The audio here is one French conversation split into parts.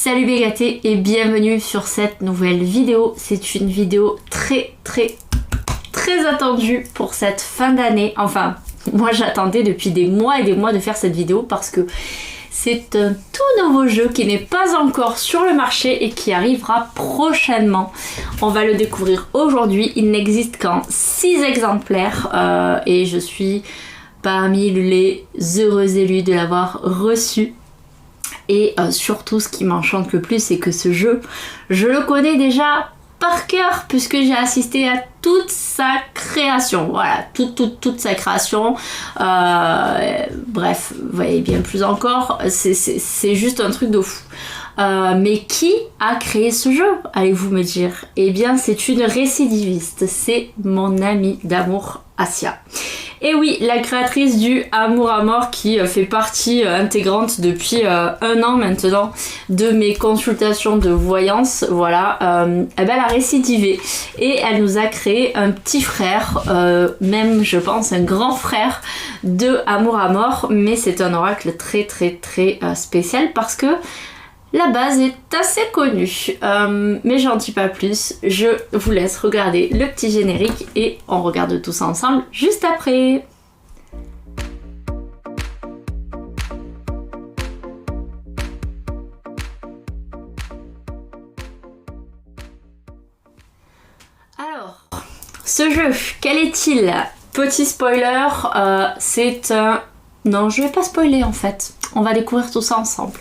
Salut Bégaté et bienvenue sur cette nouvelle vidéo. C'est une vidéo très attendue pour cette fin d'année. Enfin, moi j'attendais depuis des mois et des mois de faire cette vidéo parce que c'est un tout nouveau jeu qui n'est pas encore sur le marché et qui arrivera prochainement. On va le découvrir aujourd'hui. Il n'existe qu'en 6 exemplaires et je suis parmi les heureux élus de l'avoir reçu. Et surtout, ce qui m'enchante le plus, c'est que ce jeu, je le connais déjà par cœur puisque j'ai assisté à toute sa création. Voilà, toute sa création. Bref, vous voyez bien plus encore, c'est juste un truc de fou. Mais qui a créé ce jeu, allez-vous me dire? Eh bien, c'est une récidiviste. C'est mon amie d'amour, Asia. Et oui, la créatrice du Amour à mort qui fait partie intégrante depuis 1 an maintenant de mes consultations de voyance, voilà, elle a récidivé et elle nous a créé un petit frère, même je pense un grand frère de Amour à mort, mais c'est un oracle très spécial parce que la base est assez connue, mais j'en dis pas plus, je vous laisse regarder le petit générique et on regarde tout ça ensemble juste après. Alors, ce jeu, quel est-il? Petit spoiler, c'est un... Non, je vais pas spoiler en fait, on va découvrir tout ça ensemble.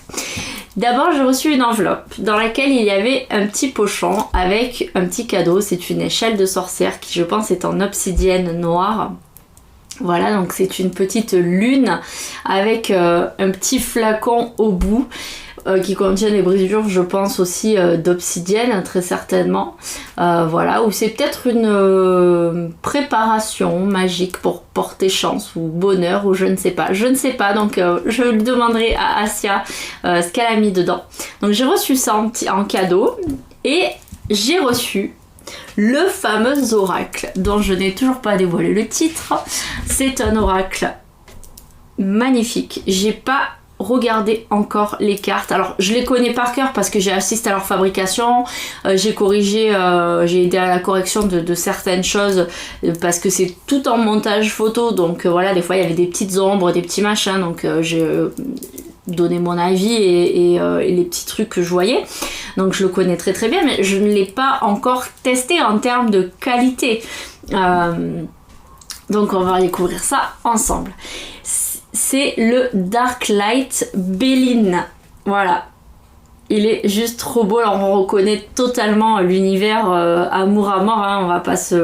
D'abord, j'ai reçu une enveloppe dans laquelle il y avait un petit pochon avec un petit cadeau. C'est une échelle de sorcière qui, je pense, est en obsidienne noire. Voilà, donc c'est une petite lune avec un petit flacon au bout qui contient des brisures, je pense aussi d'obsidienne, très certainement. Voilà, ou c'est peut-être une préparation magique pour porter chance ou bonheur, ou je ne sais pas. Je ne sais pas, donc je le demanderai à Asia ce qu'elle a mis dedans. Donc j'ai reçu ça en cadeau et j'ai reçu le fameux oracle dont je n'ai toujours pas dévoilé le titre. C'est un oracle magnifique. J'ai pas regardé encore les cartes. Alors je les connais par cœur parce que j'ai assisté à leur fabrication, j'ai corrigé, j'ai aidé à la correction de certaines choses parce que c'est tout en montage photo, donc voilà, des fois il y avait des petites ombres, des petits machins, donc j'ai donné mon avis et les petits trucs que je voyais, donc je le connais très bien, mais je ne l'ai pas encore testé en termes de qualité, donc on va découvrir ça ensemble. C'est le Darklight Belline. Voilà. Il est juste trop beau. Alors on reconnaît totalement l'univers Amour à mort, hein. On va pas se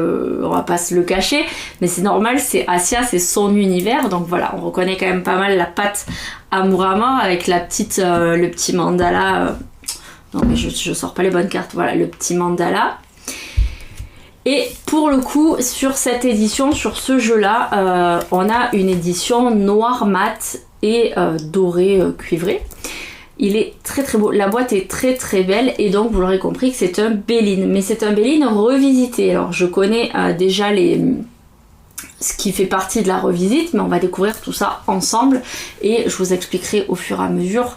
le cacher. Mais c'est normal, c'est Asia, c'est son univers. Donc voilà, on reconnaît quand même pas mal la patte Amour à mort avec la petite, le petit mandala. Non mais je sors pas les bonnes cartes. Voilà, le petit mandala. Et pour le coup, sur cette édition, sur ce jeu-là, on a une édition noir mat et doré cuivré. Il est très beau. La boîte est très belle et donc vous l'aurez compris que c'est un Belline. Mais c'est un Belline revisité. Alors je connais déjà ce qui fait partie de la revisite, mais on va découvrir tout ça ensemble et je vous expliquerai au fur et à mesure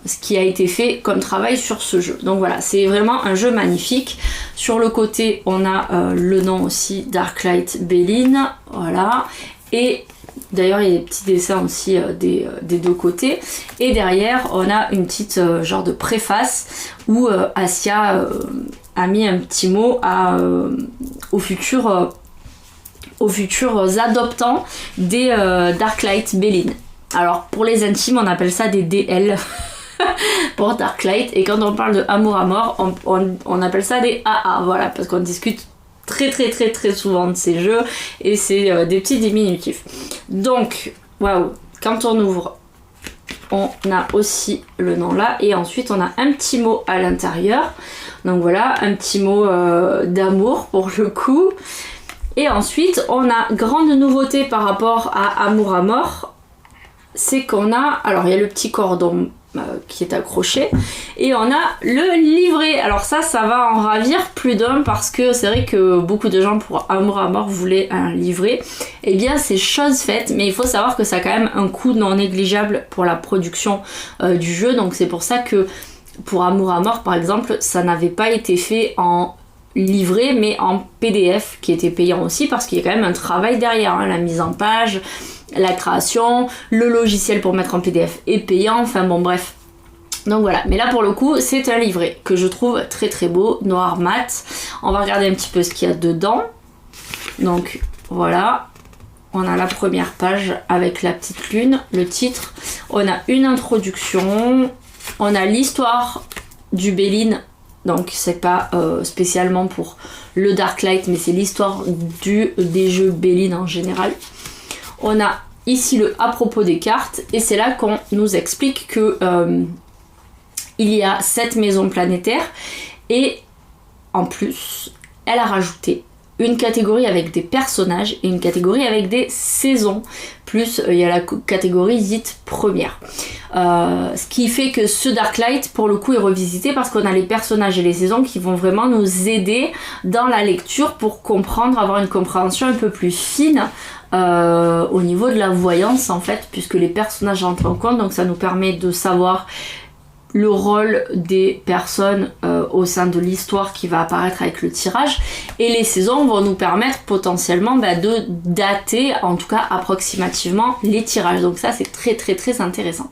ce qui a été fait comme travail sur ce jeu. Donc voilà, c'est vraiment un jeu magnifique. Sur le côté, on a le nom aussi, Darklight Belline, voilà. Et d'ailleurs, il y a des petits dessins aussi des deux côtés. Et derrière, on a une petite genre de préface où Asia a mis un petit mot aux futurs adoptants des Darklight Belline. Alors pour les intimes, on appelle ça des DL pour Darklight, et quand on parle de Amour à mort, on appelle ça des AA, voilà, parce qu'on discute très souvent de ces jeux et c'est des petits diminutifs. Donc waouh, quand on ouvre, on a aussi le nom là et ensuite on a un petit mot à l'intérieur. Donc voilà, un petit mot d'amour pour le coup. Et ensuite on a grande nouveauté par rapport à Amour à mort, c'est qu'on a, alors il y a le petit cordon qui est accroché. Et on a le livret. Alors ça va en ravir plus d'un parce que c'est vrai que beaucoup de gens pour Amour à mort voulaient un livret. Eh bien c'est chose faite, mais il faut savoir que ça a quand même un coût non négligeable pour la production du jeu. Donc c'est pour ça que pour Amour à mort par exemple, ça n'avait pas été fait en livret mais en PDF qui était payant aussi parce qu'il y a quand même un travail derrière, hein, la mise en page, la création, le logiciel pour mettre en PDF est payant, enfin bon bref. Donc voilà, mais là pour le coup c'est un livret que je trouve très très beau, noir mat. On va regarder un petit peu ce qu'il y a dedans. Donc voilà, on a la première page avec la petite lune, le titre, on a une introduction, on a l'histoire du Belline. Donc c'est pas spécialement pour le Darklight, mais c'est l'histoire des jeux Belline en général. On a ici le à propos des cartes, et c'est là qu'on nous explique que il y a 7 maisons planétaires, et en plus, elle a rajouté une catégorie avec des personnages et une catégorie avec des saisons, plus il y a la catégorie dite première. Ce qui fait que ce Darklight pour le coup est revisité parce qu'on a les personnages et les saisons qui vont vraiment nous aider dans la lecture pour comprendre, avoir une compréhension un peu plus fine au niveau de la voyance en fait, puisque les personnages entrent en compte, donc ça nous permet de savoir le rôle des personnes au sein de l'histoire qui va apparaître avec le tirage, et les saisons vont nous permettre potentiellement de dater, en tout cas approximativement, les tirages. Donc ça c'est très très très intéressant.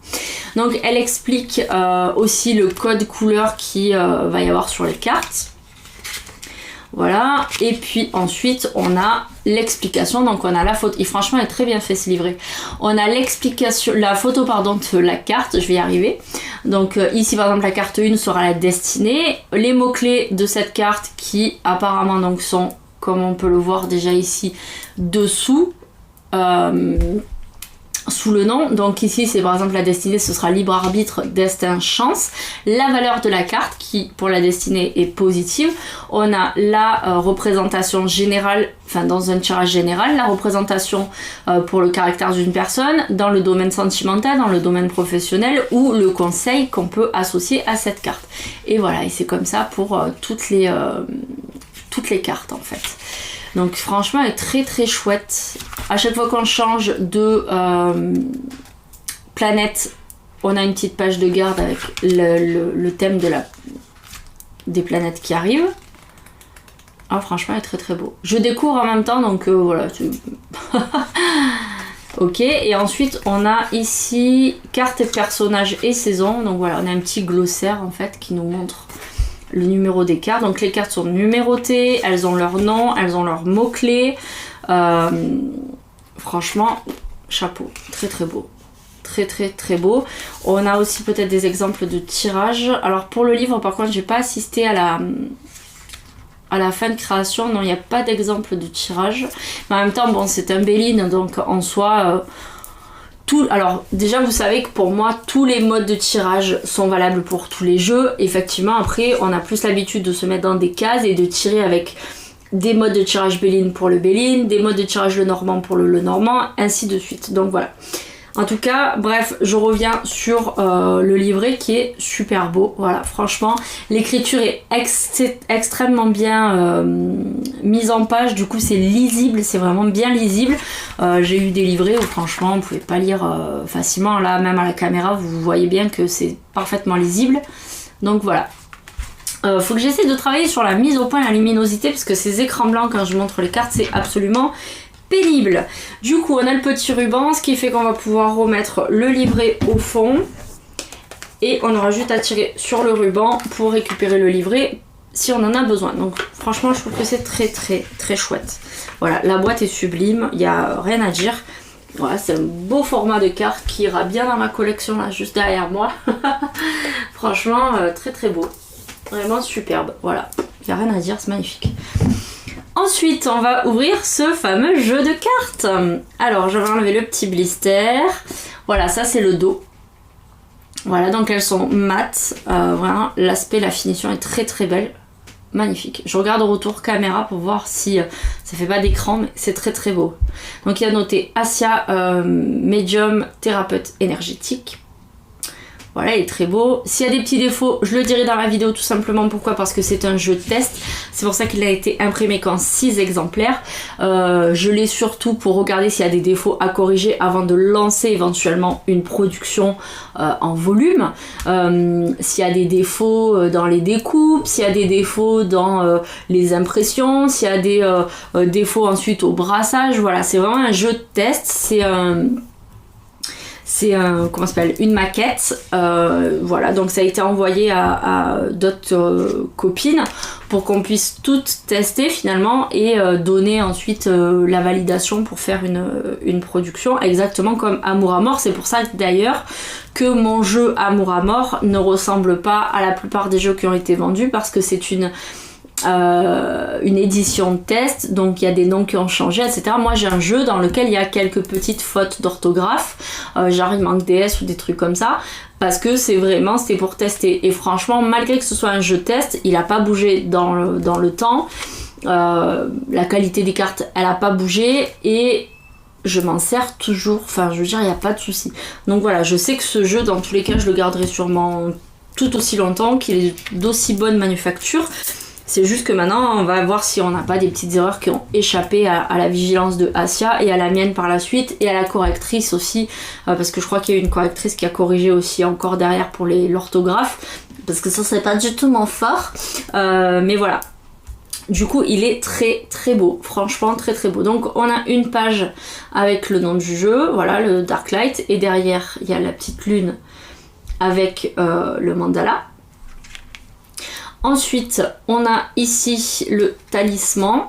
Donc elle explique aussi le code couleur qui va y avoir sur les cartes. Voilà, et puis ensuite on a l'explication, donc on a la photo, et franchement elle est très bien fait ce livret. On a l'explication, la photo pardon de la carte, je vais y arriver. Donc ici par exemple la carte 1 sera la destinée, les mots-clés de cette carte qui apparemment donc sont, comme on peut le voir déjà ici, dessous. Sous le nom, donc ici c'est par exemple la destinée, ce sera libre arbitre, destin, chance. La valeur de la carte qui pour la destinée est positive. On a la représentation générale, enfin dans un tirage général, la représentation pour le caractère d'une personne, dans le domaine sentimental, dans le domaine professionnel, ou le conseil qu'on peut associer à cette carte. Et voilà, et c'est comme ça pour toutes les cartes en fait. Donc franchement elle est très très chouette. À chaque fois qu'on change de planète, on a une petite page de garde avec le thème des planètes qui arrivent. Ah franchement elle est très très beau. Je découvre en même temps donc voilà. Ok, et ensuite on a ici cartes, personnages et saisons. Donc voilà, on a un petit glossaire en fait qui nous montre le numéro des cartes. Donc les cartes sont numérotées, elles ont leur nom, elles ont leurs mots-clés. Franchement, chapeau, très très beau. Très très très beau. On a aussi peut-être des exemples de tirage. Alors pour le livre par contre, j'ai pas assisté à la fin de création. Non, il n'y a pas d'exemple de tirage. Mais en même temps, bon, c'est un Belline, donc en soi... Alors déjà vous savez que pour moi tous les modes de tirage sont valables pour tous les jeux. Effectivement après on a plus l'habitude de se mettre dans des cases et de tirer avec des modes de tirage Belline pour le Belline, des modes de tirage Lenormand pour le Lenormand, ainsi de suite. Donc voilà. En tout cas, bref, je reviens sur le livret qui est super beau. Voilà, franchement, l'écriture est extrêmement bien mise en page. Du coup, c'est lisible, c'est vraiment bien lisible. J'ai eu des livrets où franchement, on pouvait pas lire facilement. Là, même à la caméra, vous voyez bien que c'est parfaitement lisible. Donc voilà. Faut que j'essaie de travailler sur la mise au point et la luminosité parce que ces écrans blancs, quand je montre les cartes, c'est absolument pénible. Du coup on a le petit ruban, ce qui fait qu'on va pouvoir remettre le livret au fond et on aura juste à tirer sur le ruban pour récupérer le livret si on en a besoin. Donc franchement je trouve que c'est très très très chouette. Voilà, la boîte est sublime, il n'y a rien à dire. Voilà, c'est un beau format de carte qui ira bien dans ma collection là juste derrière moi. Franchement très très beau, vraiment superbe. Voilà, il n'y a rien à dire, c'est magnifique. Ensuite, on va ouvrir ce fameux jeu de cartes. Alors, je vais enlever le petit blister. Voilà, ça c'est le dos. Voilà, donc elles sont mates. Vraiment, l'aspect, la finition est très très belle. Magnifique. Je regarde au retour caméra pour voir si ça fait pas d'écran, mais c'est très très beau. Donc il y a noté Asia, médium, thérapeute énergétique. Voilà, il est très beau. S'il y a des petits défauts, je le dirai dans la vidéo tout simplement. Pourquoi? Parce que c'est un jeu de test. C'est pour ça qu'il a été imprimé qu'en 6 exemplaires. Je l'ai surtout pour regarder s'il y a des défauts à corriger avant de lancer éventuellement une production en volume. S'il y a des défauts dans les découpes, s'il y a des défauts dans les impressions, s'il y a des défauts ensuite au brassage. Voilà, c'est vraiment un jeu de test. C'est comment ça s'appelle, une maquette, voilà, donc ça a été envoyé à d'autres copines pour qu'on puisse toutes tester finalement et donner ensuite la validation pour faire une production, exactement comme Amour à mort. C'est pour ça d'ailleurs que mon jeu Amour à mort ne ressemble pas à la plupart des jeux qui ont été vendus, parce que c'est une édition de test, donc il y a des noms qui ont changé, etc. Moi j'ai un jeu dans lequel il y a quelques petites fautes d'orthographe, genre il manque des S ou des trucs comme ça, parce que c'était pour tester. Et franchement, malgré que ce soit un jeu de test, il a pas bougé dans le temps, la qualité des cartes elle a pas bougé, et je m'en sers toujours, enfin je veux dire, il n'y a pas de souci. Donc voilà, je sais que ce jeu dans tous les cas je le garderai sûrement tout aussi longtemps, qu'il est d'aussi bonne manufacture. C'est juste que maintenant on va voir si on n'a pas des petites erreurs qui ont échappé à la vigilance de Asia et à la mienne par la suite, et à la correctrice aussi, parce que je crois qu'il y a eu une correctrice qui a corrigé aussi encore derrière pour l'orthographe, parce que ça c'est pas du tout mon fort, mais voilà. Du coup il est très très beau, franchement très très beau. Donc on a une page avec le nom du jeu, voilà, le Darklight, et derrière il y a la petite lune avec le mandala. Ensuite, on a ici le talisman.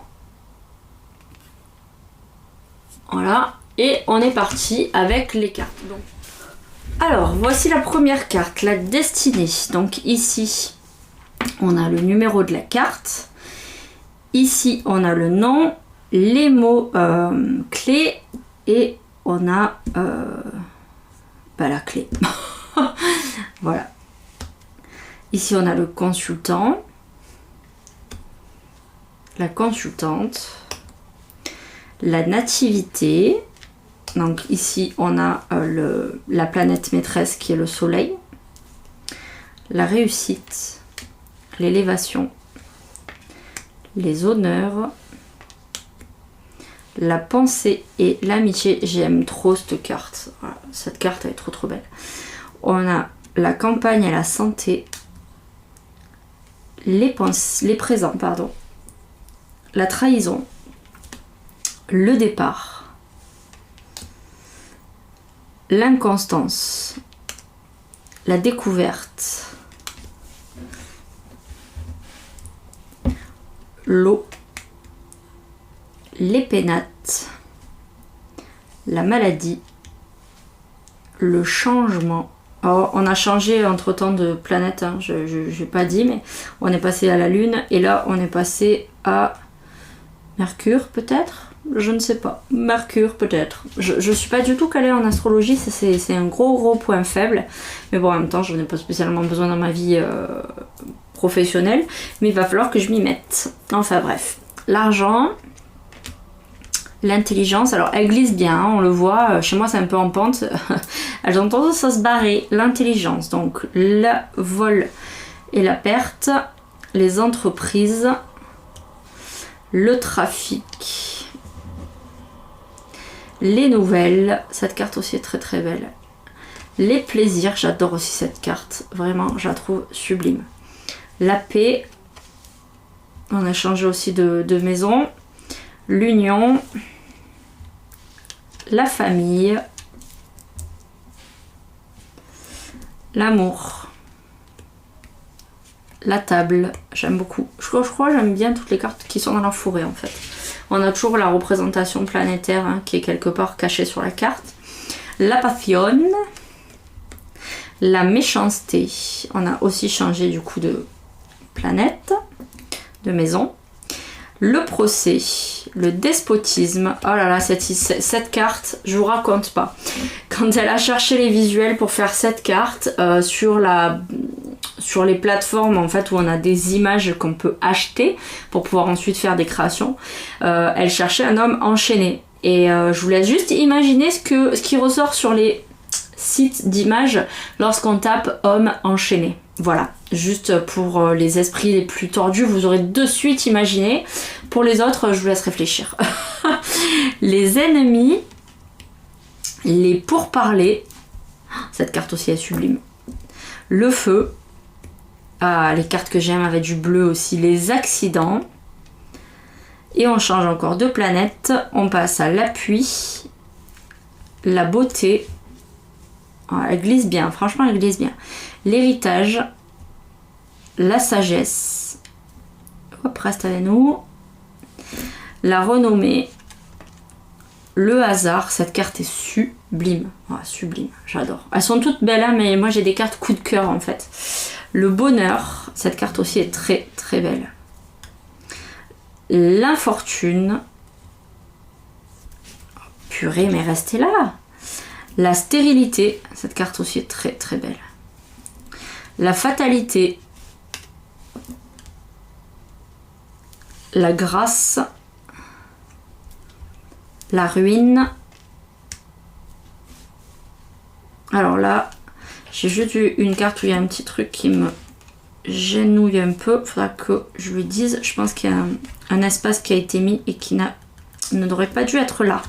Voilà. Et on est parti avec les cartes. Donc, alors, voici la première carte, la destinée. Donc ici, on a le numéro de la carte. Ici, on a le nom, les mots clés, et on a la clé. Voilà. Ici, on a le consultant, la consultante, la nativité. Donc ici, on a la planète maîtresse qui est le soleil, la réussite, l'élévation, les honneurs, la pensée et l'amitié. J'aime trop cette carte. Voilà, cette carte, elle est trop trop belle. On a la campagne et la santé, les présents, pardon, la trahison, le départ, l'inconstance, la découverte, l'eau, les pénates, la maladie, le changement. Alors, on a changé entre temps de planète, hein, je n'ai pas dit, mais on est passé à la Lune, et là on est passé à Mercure peut-être, je ne sais pas, Mercure peut-être. Je suis pas du tout calée en astrologie, c'est un gros point faible, mais bon, en même temps je n'ai pas spécialement besoin dans ma vie professionnelle, mais il va falloir que je m'y mette. Enfin bref, l'argent, l'intelligence, alors elle glisse bien, hein, on le voit, chez moi c'est un peu en pente, elles ont tendance à se barrer. L'intelligence, donc le vol et la perte, les entreprises, le trafic, les nouvelles, cette carte aussi est très très belle, les plaisirs, j'adore aussi cette carte, vraiment je la trouve sublime, la paix, on a changé aussi de maison, l'union, la famille, l'amour, la table, j'aime beaucoup. Je crois que j'aime bien toutes les cartes qui sont dans la forêt en fait. On a toujours la représentation planétaire, hein, qui est quelque part cachée sur la carte. La passion, la méchanceté. On a aussi changé du coup de planète, de maison. Le procès, le despotisme. Oh là là, cette carte, je vous raconte pas. Quand elle a cherché les visuels pour faire cette carte sur les plateformes en fait où on a des images qu'on peut acheter pour pouvoir ensuite faire des créations, elle cherchait un homme enchaîné. Et je vous laisse juste imaginer ce qui ressort sur les site d'image lorsqu'on tape homme enchaîné. Voilà, juste pour les esprits les plus tordus, vous aurez de suite imaginé. Pour les autres, je vous laisse réfléchir. Les ennemis, les pourparlers, cette carte aussi est sublime. Le feu, ah, les cartes que j'aime avec du bleu aussi, les accidents. Et on change encore de planète, on passe à l'appui, la beauté, ah, elle glisse bien, franchement elle glisse bien. L'héritage, la sagesse, hop, reste avec nous, la renommée, le hasard, cette carte est sublime, ah, sublime, j'adore. Elles sont toutes belles, hein, mais moi j'ai des cartes coup de cœur en fait. Le bonheur, cette carte aussi est très très belle. L'infortune, purée mais restez là. La stérilité, cette carte aussi est très très belle. La fatalité, la grâce, la ruine. Alors là, j'ai juste vu une carte où il y a un petit truc qui me genouille un peu. Il faudra que je lui dise. Je pense qu'il y a un espace qui a été mis et qui ne devrait pas dû être là.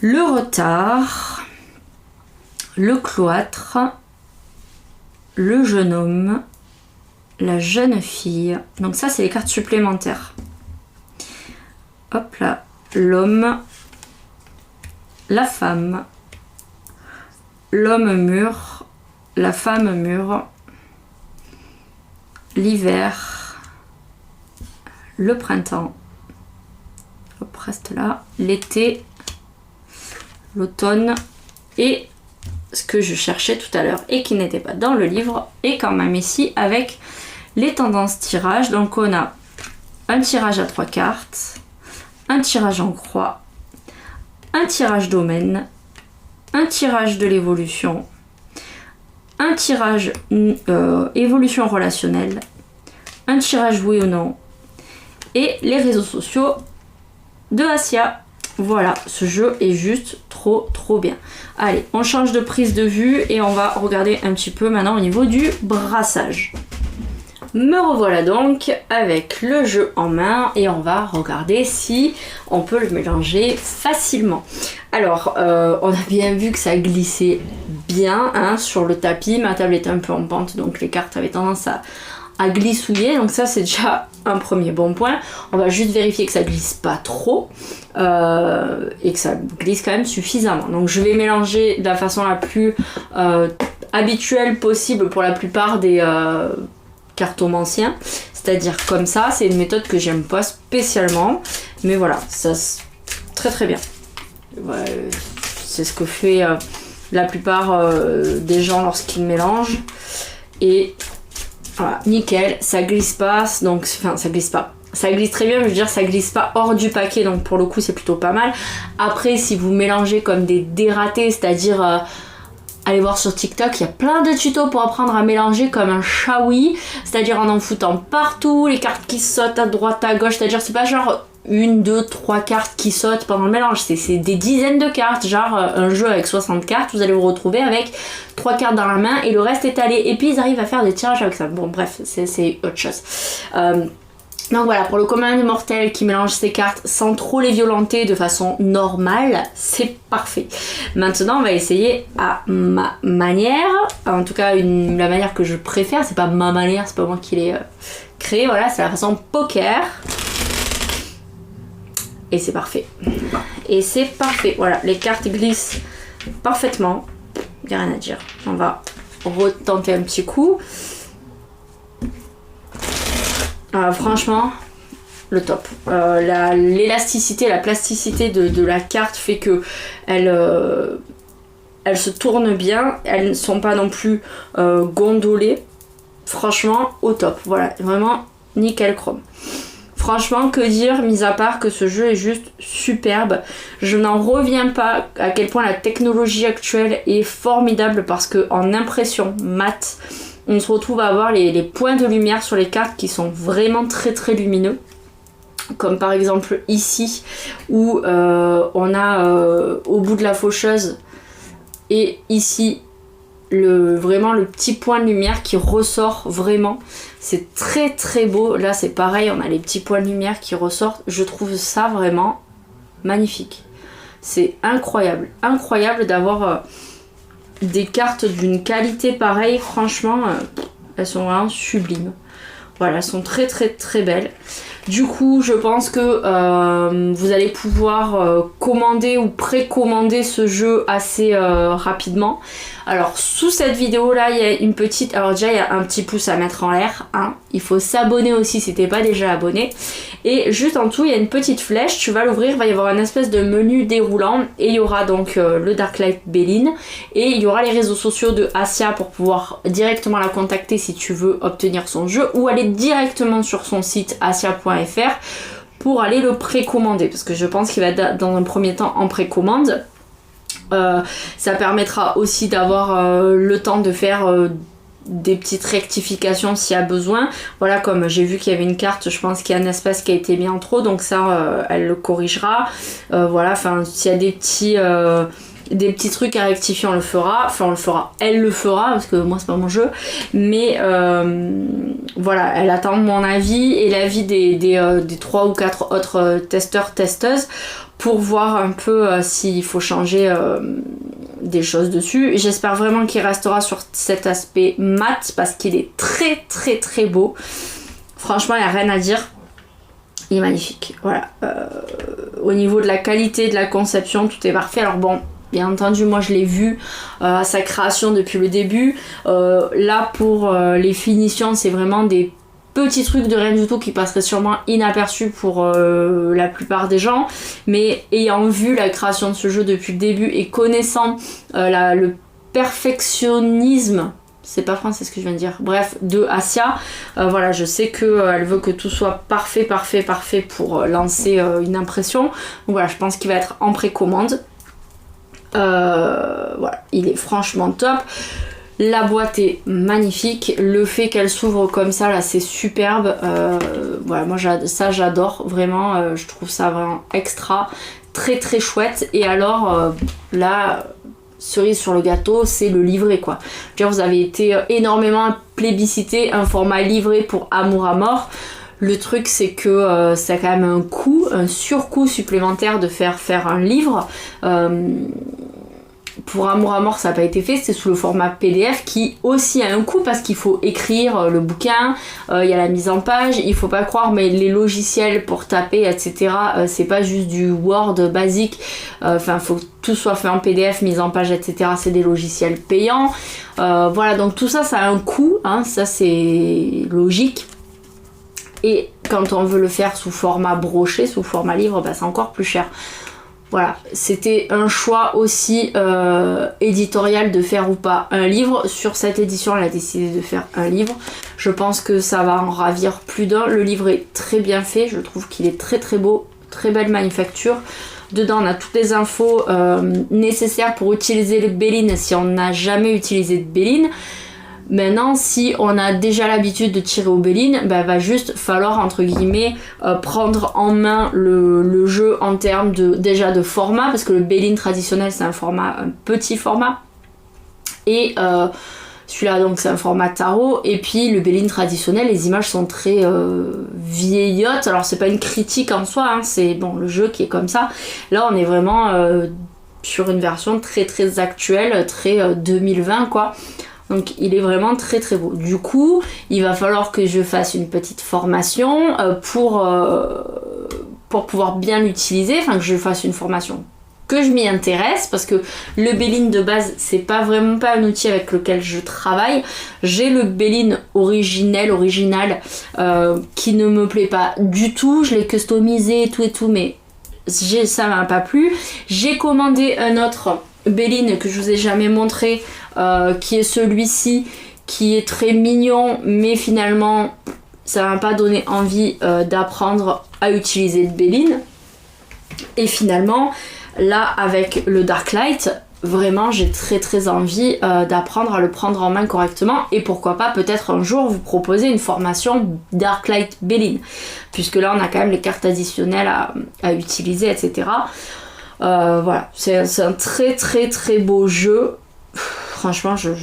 Le retard, le cloître, le jeune homme, la jeune fille. Donc ça, c'est les cartes supplémentaires. Hop là. L'homme, la femme, l'homme mûr, la femme mûre, l'hiver, le printemps, hop, reste là, l'été, l'automne et ce que je cherchais tout à l'heure et qui n'était pas dans le livre est quand même ici avec les tendances tirage. Donc on a un tirage à 3 cartes, un tirage en croix, un tirage domaine, un tirage de l'évolution, un tirage évolution relationnelle, un tirage oui ou non et les réseaux sociaux de Asia. Voilà, ce jeu est juste trop bien. Allez, on change de prise de vue et on va regarder un petit peu maintenant au niveau du brassage. Me revoilà donc avec le jeu en main et on va regarder si on peut le mélanger facilement. Alors, on a bien vu que ça glissait bien hein, sur le tapis. Ma table était un peu en pente, donc les cartes avaient tendance à glissouiller. Donc ça, c'est déjà un premier bon point. On va juste vérifier que ça glisse pas trop et que ça glisse quand même suffisamment. Donc je vais mélanger de la façon la plus habituelle possible pour la plupart des cartomanciens, c'est-à-dire comme ça. C'est une méthode que j'aime pas spécialement, mais voilà, ça très bien. Ouais, c'est ce que fait la plupart des gens lorsqu'ils mélangent et voilà, nickel, ça glisse pas, donc enfin ça glisse pas. Ça glisse très bien, mais je veux dire ça glisse pas hors du paquet, donc pour le coup c'est plutôt pas mal. Après si vous mélangez comme des dératés, c'est-à-dire allez voir sur TikTok, il y a plein de tutos pour apprendre à mélanger comme un shawi, c'est-à-dire en foutant partout, les cartes qui sautent à droite à gauche, c'est-à-dire c'est pas genre 1, 2, 3 cartes qui sautent pendant le mélange, c'est des dizaines de cartes, genre un jeu avec 60 cartes, vous allez vous retrouver avec 3 cartes dans la main et le reste étalé, et puis ils arrivent à faire des tirages avec ça. Bon bref, c'est autre chose. Donc voilà, pour le commun des mortels qui mélange ses cartes sans trop les violenter de façon normale, c'est parfait. Maintenant, on va essayer à ma manière, en tout cas la manière que je préfère, c'est pas ma manière, c'est pas moi qui l'ai créée, voilà, c'est la façon poker. Et c'est parfait. Et c'est parfait, voilà, les cartes glissent parfaitement, il n'y a rien à dire. On va retenter un petit coup. Franchement, le top. L'élasticité, la plasticité de la carte fait que elle se tourne bien. Elles ne sont pas non plus gondolées. Franchement, au top. Voilà, vraiment nickel chrome. Franchement, que dire, mis à part que ce jeu est juste superbe. Je n'en reviens pas à quel point la technologie actuelle est formidable parce que en impression mat, on se retrouve à avoir les points de lumière sur les cartes qui sont vraiment très lumineux. Comme par exemple ici où on a au bout de la faucheuse Et ici, vraiment le petit point de lumière qui ressort vraiment. C'est très très beau. Là c'est pareil, on a les petits points de lumière qui ressortent. Je trouve ça vraiment magnifique. C'est incroyable. Incroyable d'avoir des cartes d'une qualité pareille. Franchement, elles sont vraiment sublimes. Voilà, elles sont très très très belles. Du coup, je pense que vous allez pouvoir commander ou précommander ce jeu assez rapidement. Alors, sous cette vidéo là, il y a une petite... Alors déjà, il y a un petit pouce à mettre en l'air. Hein. Il faut s'abonner aussi si t'es pas déjà abonné. Et juste en dessous, il y a une petite flèche. Tu vas l'ouvrir, il va y avoir une espèce de menu déroulant. Et il y aura donc le Darklight Belline. Et il y aura les réseaux sociaux de Asia pour pouvoir directement la contacter si tu veux obtenir son jeu. Ou aller directement sur son site asia.fr pour aller le précommander. Parce que je pense qu'il va être dans un premier temps en précommande. Ça permettra aussi d'avoir le temps de faire des petites rectifications s'il y a besoin. Voilà, comme j'ai vu qu'il y avait une carte, je pense qu'il y a un espace qui a été mis en trop, donc ça elle le corrigera. Voilà, enfin s'il y a des petits trucs à rectifier, on le fera. Enfin on le fera, elle le fera parce que moi c'est pas mon jeu, mais voilà, elle attend mon avis et l'avis des 3 ou 4 autres testeurs-testeuses pour voir un peu s'il faut changer des choses dessus. J'espère vraiment qu'il restera sur cet aspect mat parce qu'il est très très très beau. Franchement, il n'y a rien à dire. Il est magnifique. Voilà. Au niveau de la qualité, de la conception, tout est parfait. Alors bon, bien entendu, moi je l'ai vu à sa création depuis le début. Là, pour les finitions, c'est vraiment des petits trucs de rien du tout qui passeraient sûrement inaperçus pour la plupart des gens, mais ayant vu la création de ce jeu depuis le début et connaissant le perfectionnisme, c'est pas français ce que je viens de dire, bref, de Asia, voilà, je sais qu'elle veut que tout soit parfait pour lancer une impression. Donc voilà, je pense qu'il va être en précommande. Voilà, il est franchement top. La boîte est magnifique, le fait qu'elle s'ouvre comme ça là c'est superbe, voilà, moi ça j'adore vraiment, je trouve ça vraiment extra, très très chouette. Et alors là, cerise sur le gâteau, c'est le livret quoi. Je veux dire, vous avez été énormément plébiscité, un format livré pour Amour à mort. Le truc c'est que ça a quand même un coût, un surcoût supplémentaire de faire un livre. Pour Amour à mort ça n'a pas été fait, c'est sous le format PDF qui aussi a un coût parce qu'il faut écrire le bouquin, il y a la mise en page, il faut pas croire mais les logiciels pour taper etc c'est pas juste du Word basique, enfin faut que tout soit fait en PDF, mise en page etc, c'est des logiciels payants, voilà, donc tout ça ça a un coût, hein, ça c'est logique. Et quand on veut le faire sous format broché, sous format livre, bah, c'est encore plus cher. Voilà, c'était un choix aussi éditorial de faire ou pas un livre. Sur cette édition, elle a décidé de faire un livre. Je pense que ça va en ravir plus d'un. Le livre est très bien fait, je trouve qu'il est très très beau, très belle manufacture. Dedans, on a toutes les infos nécessaires pour utiliser le Belline si on n'a jamais utilisé de Belline. Maintenant, si on a déjà l'habitude de tirer au Belline, bah, va juste falloir, entre guillemets, prendre en main le jeu en termes déjà de format, parce que le Belline traditionnel, c'est un petit format. Et celui-là, donc, c'est un format tarot. Et puis, le Belline traditionnel, les images sont très vieillottes. Alors, c'est pas une critique en soi, hein, c'est bon, le jeu qui est comme ça. Là, on est vraiment sur une version très très actuelle, très 2020, quoi. Donc il est vraiment très très beau. Du coup, il va falloir que je fasse une petite formation pour pouvoir bien l'utiliser, enfin que je fasse une formation, que je m'y intéresse, parce que le Belline de base, c'est pas vraiment pas un outil avec lequel je travaille. J'ai le Belline original, qui ne me plaît pas du tout. Je l'ai customisé et tout, mais ça m'a pas plu. J'ai commandé un autre Belline que je vous ai jamais montré, qui est celui-ci, qui est très mignon, mais finalement ça m'a pas donné envie d'apprendre à utiliser le Belline. Et finalement là avec le Darklight, vraiment j'ai très très envie d'apprendre à le prendre en main correctement, et pourquoi pas peut-être un jour vous proposer une formation Darklight Belline, puisque là on a quand même les cartes additionnelles à utiliser etc. Voilà, c'est un très très très beau jeu. franchement, j'ai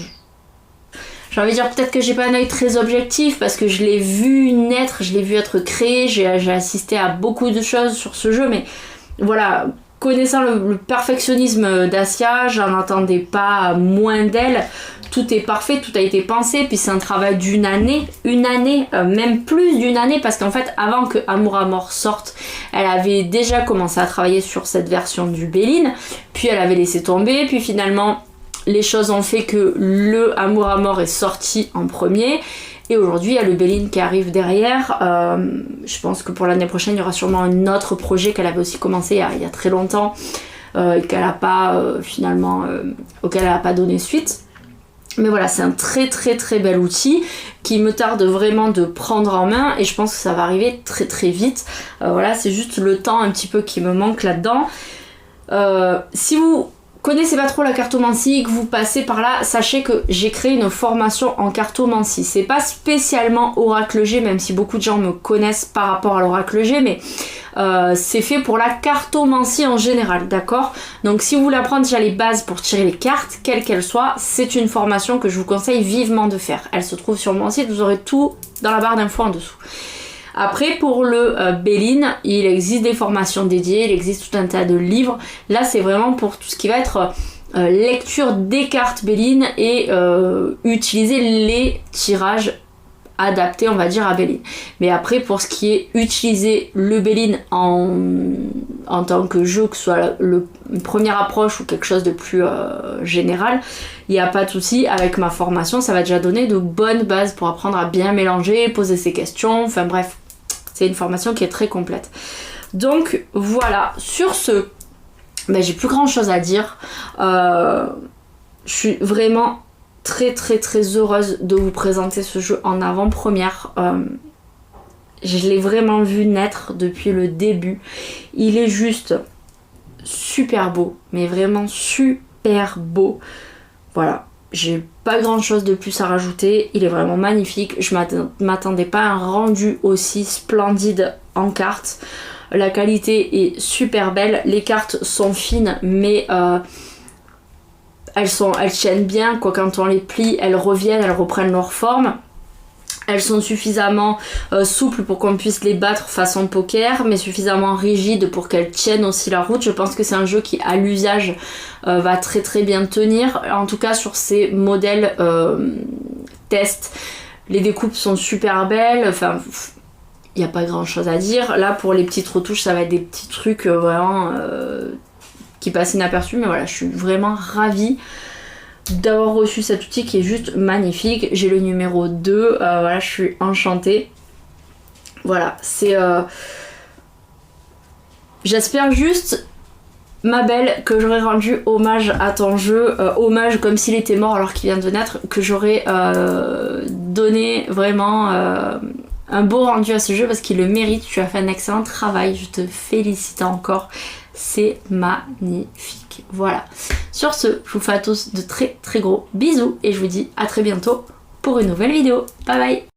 envie de dire peut-être que j'ai pas un œil très objectif parce que je l'ai vu naître, je l'ai vu être créé, j'ai assisté à beaucoup de choses sur ce jeu, mais voilà, connaissant le perfectionnisme d'Asia, j'en attendais pas moins d'elle. Tout est parfait, tout a été pensé, puis c'est un travail d'une année, même plus d'une année, parce qu'en fait, avant que Amour à mort sorte, elle avait déjà commencé à travailler sur cette version du Béline, puis elle avait laissé tomber, puis finalement, les choses ont fait que le Amour à mort est sorti en premier, et aujourd'hui, il y a le Béline qui arrive derrière. Je pense que pour l'année prochaine, il y aura sûrement un autre projet qu'elle avait aussi commencé il y a très longtemps, et qu'elle n'a pas, finalement, auquel elle n'a pas donné suite. Mais voilà, c'est un très très très bel outil qui me tarde vraiment de prendre en main et je pense que ça va arriver très très vite. Voilà, c'est juste le temps un petit peu qui me manque là-dedans. Si vous connaissez pas trop la cartomancie, que vous passez par là, sachez que j'ai créé une formation en cartomancie. C'est pas spécialement Oracle G, même si beaucoup de gens me connaissent par rapport à l'Oracle G, mais c'est fait pour la cartomancie en général, d'accord? Donc si vous voulez apprendre déjà les bases pour tirer les cartes, quelles qu'elles soient, c'est une formation que je vous conseille vivement de faire. Elle se trouve sur mon site, vous aurez tout dans la barre d'infos en dessous. Après, pour le Béline, il existe des formations dédiées, il existe tout un tas de livres. Là, c'est vraiment pour tout ce qui va être lecture des cartes Béline et utiliser les tirages adaptés, on va dire, à Béline. Mais après, pour ce qui est utiliser le Béline en tant que jeu, que ce soit une première approche ou quelque chose de plus général, il n'y a pas de souci. Avec ma formation, ça va déjà donner de bonnes bases pour apprendre à bien mélanger, poser ses questions, enfin bref. C'est une formation qui est très complète. Donc voilà, sur ce, ben, j'ai plus grand chose à dire. Je suis vraiment très très très heureuse de vous présenter ce jeu en avant-première. Je l'ai vraiment vu naître depuis le début. Il est juste super beau, mais vraiment super beau. Voilà. J'ai pas grand chose de plus à rajouter, il est vraiment magnifique, je m'attendais pas à un rendu aussi splendide en cartes. La qualité est super belle, les cartes sont fines mais elles tiennent bien, quoi, quand on les plie, elles reviennent, elles reprennent leur forme. Elles sont suffisamment souples pour qu'on puisse les battre façon poker, mais suffisamment rigides pour qu'elles tiennent aussi la route. Je pense que c'est un jeu qui, à l'usage, va très très bien tenir. En tout cas, sur ces modèles test, les découpes sont super belles. Enfin, il n'y a pas grand chose à dire. Là, pour les petites retouches, ça va être des petits trucs vraiment qui passent inaperçus. Mais voilà, je suis vraiment ravie d'avoir reçu cet outil qui est juste magnifique. J'ai le numéro 2, voilà, je suis enchantée. Voilà, c'est... J'espère juste, ma belle, que j'aurais rendu hommage à ton jeu, hommage comme s'il était mort alors qu'il vient de naître, que j'aurais donné vraiment un beau rendu à ce jeu parce qu'il le mérite. Tu as fait un excellent travail, je te félicite encore. C'est magnifique. Voilà. Sur ce, je vous fais à tous de très très gros bisous et je vous dis à très bientôt pour une nouvelle vidéo. Bye bye.